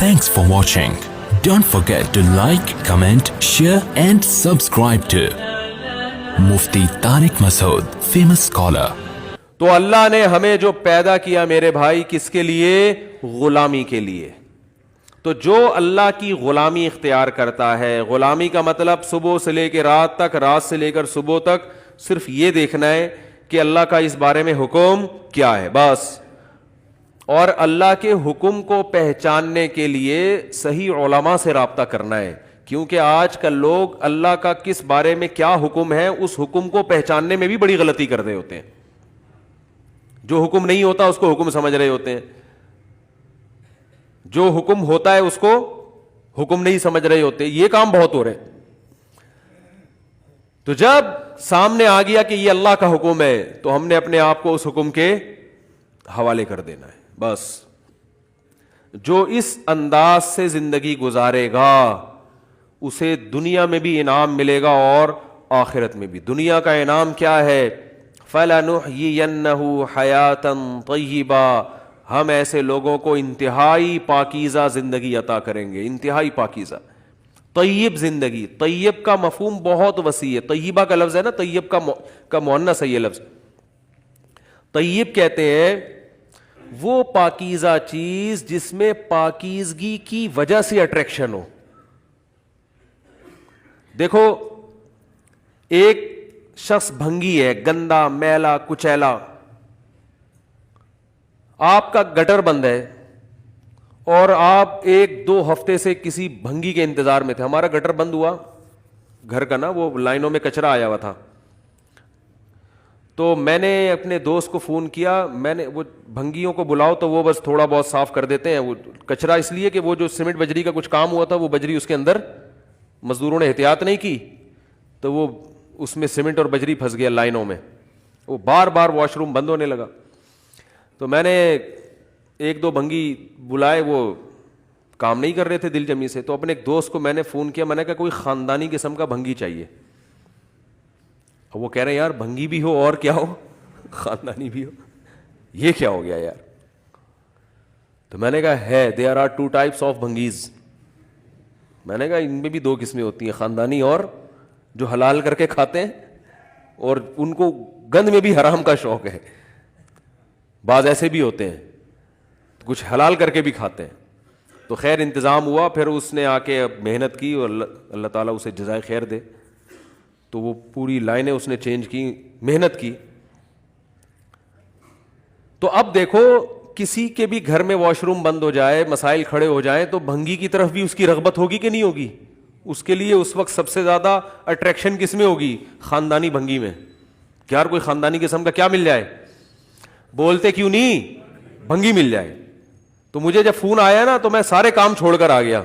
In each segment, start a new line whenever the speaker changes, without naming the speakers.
Thanks for watching. Don't forget to like, comment, share and subscribe to Mufti Tariq Masood, famous scholar.
تو اللہ نے ہمیں جو پیدا کیا میرے بھائی کس کے لیے؟ غلامی کے لیے. تو جو اللہ کی غلامی اختیار کرتا ہے، غلامی کا مطلب صبح سے لے کے رات تک، رات سے لے کر صبح تک صرف یہ دیکھنا ہے کہ اللہ کا اس بارے میں حکم کیا ہے بس. اور اللہ کے حکم کو پہچاننے کے لیے صحیح علماء سے رابطہ کرنا ہے، کیونکہ آج کل لوگ اللہ کا کس بارے میں کیا حکم ہے اس حکم کو پہچاننے میں بھی بڑی غلطی کر رہے ہوتے ہیں. جو حکم نہیں ہوتا اس کو حکم سمجھ رہے ہوتے ہیں، جو حکم ہوتا ہے اس کو حکم نہیں سمجھ رہے ہوتے. یہ کام بہت ہو رہے. تو جب سامنے آ گیا کہ یہ اللہ کا حکم ہے تو ہم نے اپنے آپ کو اس حکم کے حوالے کر دینا ہے بس. جو اس انداز سے زندگی گزارے گا اسے دنیا میں بھی انعام ملے گا اور آخرت میں بھی. دنیا کا انعام کیا ہے؟ فَلَنُحْيِيَنَّهُ حَيَاةً طَيِّبَةً، ہم ایسے لوگوں کو انتہائی پاکیزہ زندگی عطا کریں گے. انتہائی پاکیزہ طیب زندگی. طیب کا مفہوم بہت وسیع ہے. طیبہ کا لفظ ہے نا، طیب کا مؤنث ہے یہ لفظ. طیب کہتے ہیں وہ پاکیزہ چیز جس میں پاکیزگی کی وجہ سے اٹریکشن ہو. دیکھو ایک شخص بھنگی ہے، گندا میلا کچیلا، آپ کا گٹر بند ہے اور آپ ایک دو ہفتے سے کسی بھنگی کے انتظار میں تھے. ہمارا گٹر بند ہوا گھر کا نا، وہ لائنوں میں کچرا آیا ہوا تھا. تو میں نے اپنے دوست کو فون کیا، میں نے وہ بھنگیوں کو بلاؤ تو وہ بس تھوڑا بہت صاف کر دیتے ہیں وہ کچرا، اس لیے کہ وہ جو سیمنٹ بجری کا کچھ کام ہوا تھا وہ بجری اس کے اندر، مزدوروں نے احتیاط نہیں کی تو وہ اس میں سیمنٹ اور بجری پھنس گیا لائنوں میں. وہ بار بار واش روم بند ہونے لگا. تو میں نے ایک دو بھنگی بلائے، وہ کام نہیں کر رہے تھے دل جمی سے. تو اپنے ایک دوست کو میں نے فون کیا، میں نے کہا کوئی خاندانی قسم کا بھنگی چاہیے. وہ کہہ رہے ہیں یار بھنگی بھی ہو اور کیا ہو، خاندانی بھی ہو، یہ کیا ہو گیا یار. تو میں نے کہا ہے there are two types of بھنگیز. میں نے کہا ان میں بھی دو قسمیں ہوتی ہیں، خاندانی اور جو حلال کر کے کھاتے ہیں اور ان کو گند میں بھی حرام کا شوق ہے. بعض ایسے بھی ہوتے ہیں کچھ حلال کر کے بھی کھاتے ہیں. تو خیر انتظام ہوا، پھر اس نے آ کے محنت کی اور اللہ تعالیٰ اسے جزائے خیر دے. تو وہ پوری لائنیں اس نے چینج کی، محنت کی. تو اب دیکھو کسی کے بھی گھر میں واش روم بند ہو جائے، مسائل کھڑے ہو جائیں تو بھنگی کی طرف بھی اس کی رغبت ہوگی کہ نہیں ہوگی؟ اس کے لیے اس وقت سب سے زیادہ اٹریکشن کس میں ہوگی؟ خاندانی بھنگی میں. کہ یار کوئی خاندانی قسم کا کیا مل جائے، بولتے کیوں نہیں بھنگی مل جائے. تو مجھے جب فون آیا نا تو میں سارے کام چھوڑ کر آ گیا.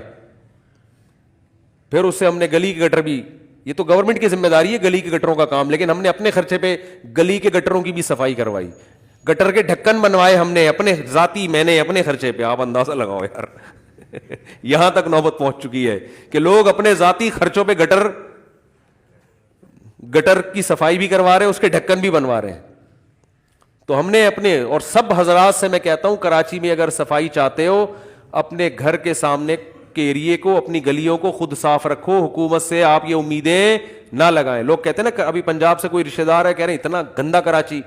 پھر اس سے ہم نے گلی کے گٹر بھی، یہ تو گورنمنٹ کی ذمہ داری ہے گلی کے گٹروں کا کام، لیکن ہم نے اپنے خرچے پہ گلی کے گٹروں کی بھی صفائی کروائی. گٹر کے ڈھکن بنوائے ہم نے اپنے ذاتی، میں نے اپنے خرچے پہ. آپ اندازہ لگاؤ یار یہاں تک نوبت پہنچ چکی ہے کہ لوگ اپنے ذاتی خرچوں پہ گٹر کی صفائی بھی کروا رہے ہیں، اس کے ڈھکن بھی بنوا رہے ہیں. تو ہم نے اپنے، اور سب حضرات سے میں کہتا ہوں کراچی میں اگر صفائی چاہتے ہو اپنے گھر کے سامنے کے ایریے کو، اپنی گلیوں کو خود صاف رکھو. حکومت سے آپ یہ امیدیں نہ لگائیں. لوگ کہتے ہیں نا ابھی پنجاب سے کوئی رشتہ دار ہے، کہہ رہے ہیں اتنا گندا کراچی.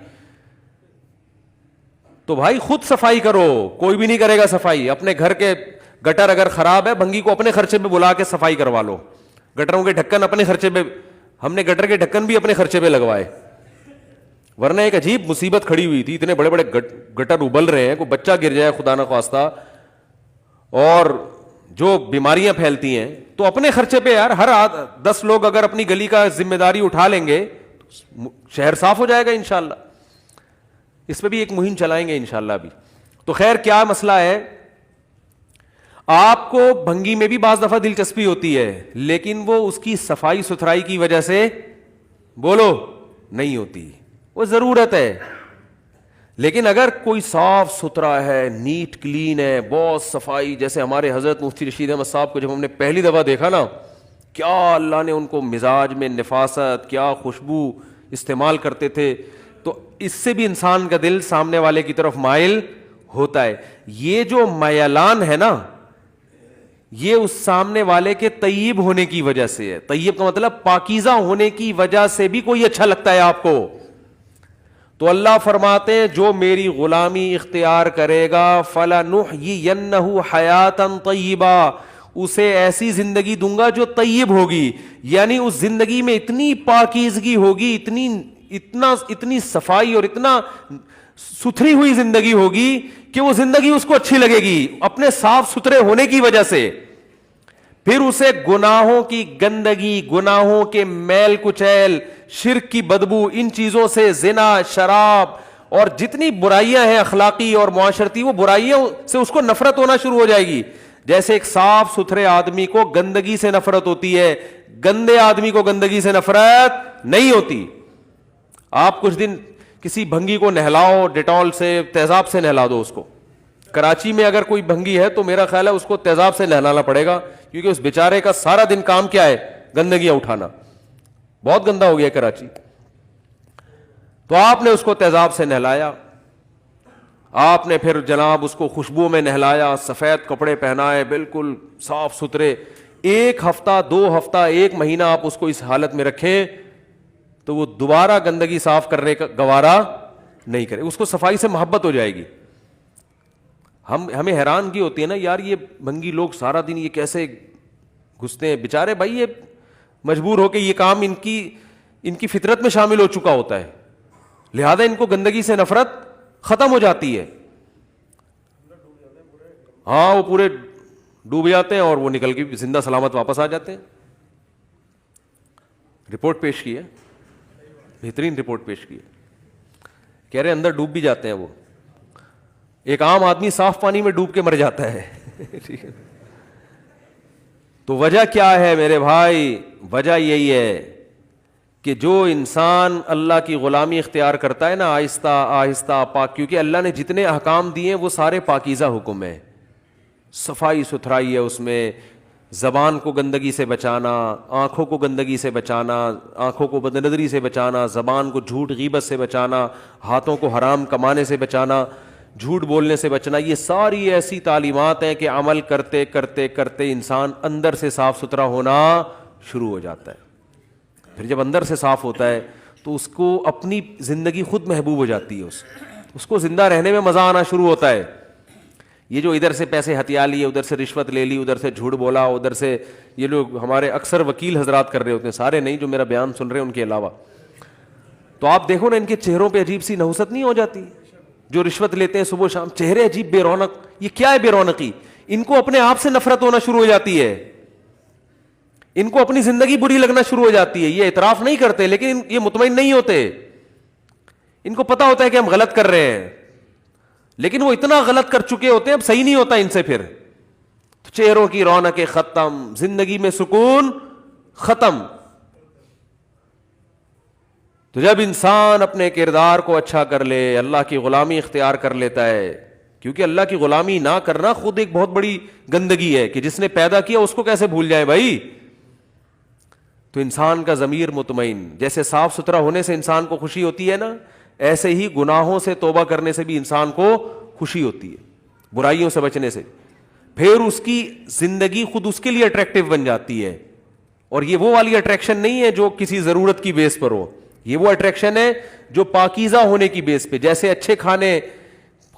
تو بھائی خود صفائی کرو، کوئی بھی نہیں کرے گا صفائی. اپنے گھر کے گٹر اگر خراب ہے بھنگی کو اپنے خرچے پہ بلا کے صفائی کروا لو. گٹروں کے ڈھکن اپنے خرچے پہ، ہم نے گٹر کے ڈھکن بھی اپنے خرچے پہ لگوائے. ورنہ ایک عجیب مصیبت کھڑی ہوئی تھی، اتنے بڑے بڑے گٹر ابل رہے ہیں، کوئی بچہ گر جائے خدا نہ خواستہ اور جو بیماریاں پھیلتی ہیں. تو اپنے خرچے پہ یار ہر 10 لوگ اگر اپنی گلی کا ذمہ داری اٹھا لیں گے شہر صاف ہو جائے گا انشاءاللہ. اس پہ بھی ایک مہم چلائیں گے انشاءاللہ بھی. تو خیر کیا مسئلہ ہے، آپ کو بھنگی میں بھی بعض دفعہ دلچسپی ہوتی ہے لیکن وہ اس کی صفائی ستھرائی کی وجہ سے بولو نہیں ہوتی، وہ ضرورت ہے. لیکن اگر کوئی صاف ستھرا ہے، نیٹ کلین ہے، بہت صفائی، جیسے ہمارے حضرت مفتی رشید احمد صاحب کو جب ہم نے پہلی دفعہ دیکھا نا، کیا اللہ نے ان کو مزاج میں نفاست، کیا خوشبو استعمال کرتے تھے. تو اس سے بھی انسان کا دل سامنے والے کی طرف مائل ہوتا ہے. یہ جو میلان ہے نا، یہ اس سامنے والے کے طیب ہونے کی وجہ سے ہے. طیب کا مطلب پاکیزہ ہونے کی وجہ سے بھی کوئی اچھا لگتا ہے آپ کو. تو اللہ فرماتے ہیں جو میری غلامی اختیار کرے گا فَلَنُحْيِيَنَّهُ حَيَاةً طَيِّبًا, اسے ایسی زندگی دوں گا جو طیب ہوگی, یعنی اس زندگی میں اتنی پاکیزگی ہوگی, اتنی صفائی اور اتنا ستھری ہوئی زندگی ہوگی کہ وہ زندگی اس کو اچھی لگے گی اپنے صاف ستھرے ہونے کی وجہ سے. پھر اسے گناہوں کی گندگی, گناہوں کے میل کچیل, شرک کی بدبو, ان چیزوں سے, زنا, شراب اور جتنی برائیاں ہیں اخلاقی اور معاشرتی, وہ برائیوں سے اس کو نفرت ہونا شروع ہو جائے گی. جیسے ایک صاف ستھرے آدمی کو گندگی سے نفرت ہوتی ہے, گندے آدمی کو گندگی سے نفرت نہیں ہوتی. آپ کچھ دن کسی بھنگی کو نہلاؤ, ڈیٹول سے, تیزاب سے نہلا دو اس کو. کراچی میں اگر کوئی بھنگی ہے تو میرا خیال ہے اس کو تیزاب سے نہلانا پڑے گا, کیونکہ اس بیچارے کا سارا دن کام کیا ہے, گندگیاں اٹھانا. بہت گندا ہو گیا کراچی. تو آپ نے اس کو تیزاب سے نہلایا, آپ نے پھر جناب اس کو خوشبو میں نہلایا, سفید کپڑے پہنائے, بالکل صاف ستھرے. 1 ہفتہ 2 ہفتہ 1 مہینہ آپ اس کو اس حالت میں رکھیں تو وہ دوبارہ گندگی صاف کرنے کا گوارا نہیں کرے, اس کو صفائی سے محبت ہو جائے گی. ہمیں حیرانگی ہوتی ہے نا یار, یہ بھنگی لوگ سارا دن یہ کیسے گھستے ہیں بیچارے. بھائی یہ مجبور ہو کے یہ کام ان کی فطرت میں شامل ہو چکا ہوتا ہے, لہذا ان کو گندگی سے نفرت ختم ہو جاتی ہے. ہاں وہ پورے ڈوب جاتے ہیں اور وہ نکل کے زندہ سلامت واپس آ جاتے ہیں. رپورٹ پیش کی ہے, بہترین رپورٹ پیش کی ہے, کہہ رہے اندر ڈوب بھی جاتے ہیں وہ. ایک عام آدمی صاف پانی میں ڈوب کے مر جاتا ہے. تو وجہ کیا ہے میرے بھائی؟ وجہ یہی ہے کہ جو انسان اللہ کی غلامی اختیار کرتا ہے نا, آہستہ آہستہ پاک, کیونکہ اللہ نے جتنے احکام دیے وہ سارے پاکیزہ حکم ہیں, صفائی ستھرائی ہے اس میں. زبان کو گندگی سے بچانا, آنکھوں کو گندگی سے بچانا, آنکھوں کو بد نظری سے بچانا, زبان کو جھوٹ غیبت سے بچانا, ہاتھوں کو حرام کمانے سے بچانا, جھوٹ بولنے سے بچنا. یہ ساری ایسی تعلیمات ہیں کہ عمل کرتے کرتے کرتے انسان اندر سے صاف ستھرا ہونا شروع ہو جاتا ہے. پھر جب اندر سے صاف ہوتا ہے تو اس کو اپنی زندگی خود محبوب ہو جاتی ہے, اس کو زندہ رہنے میں مزہ آنا شروع ہوتا ہے. یہ جو ادھر سے پیسے ہتھیا لیے, ادھر سے رشوت لے لی, ادھر سے جھوٹ بولا, ادھر سے یہ لوگ ہمارے اکثر وکیل حضرات کر رہے ہوتے ہیں, سارے نہیں جو میرا بیان سن رہے ہیں ان کے علاوہ, تو آپ دیکھو نا ان کے چہروں پہ عجیب سی نحوست نہیں ہو جاتی؟ جو رشوت لیتے ہیں صبح شام, چہرے عجیب بے رونق. یہ کیا ہے بے رونقی؟ ان کو اپنے آپ سے نفرت ہونا شروع ہو جاتی ہے, ان کو اپنی زندگی بری لگنا شروع ہو جاتی ہے. یہ اعتراف نہیں کرتے لیکن یہ مطمئن نہیں ہوتے. ان کو پتا ہوتا ہے کہ ہم غلط کر رہے ہیں, لیکن وہ اتنا غلط کر چکے ہوتے ہیں اب صحیح نہیں ہوتا ان سے. پھر چہروں کی رونقیں ختم, زندگی میں سکون ختم. تو جب انسان اپنے کردار کو اچھا کر لے, اللہ کی غلامی اختیار کر لیتا ہے, کیونکہ اللہ کی غلامی نہ کرنا خود ایک بہت بڑی گندگی ہے کہ جس نے پیدا کیا اس کو کیسے بھول جائے بھائی. تو انسان کا ضمیر مطمئن, جیسے صاف ستھرا ہونے سے انسان کو خوشی ہوتی ہے نا, ایسے ہی گناہوں سے توبہ کرنے سے بھی انسان کو خوشی ہوتی ہے, برائیوں سے بچنے سے. پھر اس کی زندگی خود اس کے لیے اٹریکٹیو بن جاتی ہے, اور یہ وہ والی اٹریکشن نہیں ہے جو کسی ضرورت کی بیس پر ہو, یہ وہ اٹریکشن ہے جو پاکیزہ ہونے کی بیس پہ. جیسے اچھے کھانے,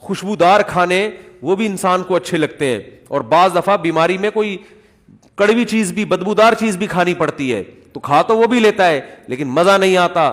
خوشبودار کھانے وہ بھی انسان کو اچھے لگتے ہیں, اور بعض دفعہ بیماری میں کوئی کڑوی چیز بھی, بدبودار چیز بھی کھانی پڑتی ہے, تو کھا تو وہ بھی لیتا ہے لیکن مزہ نہیں آتا.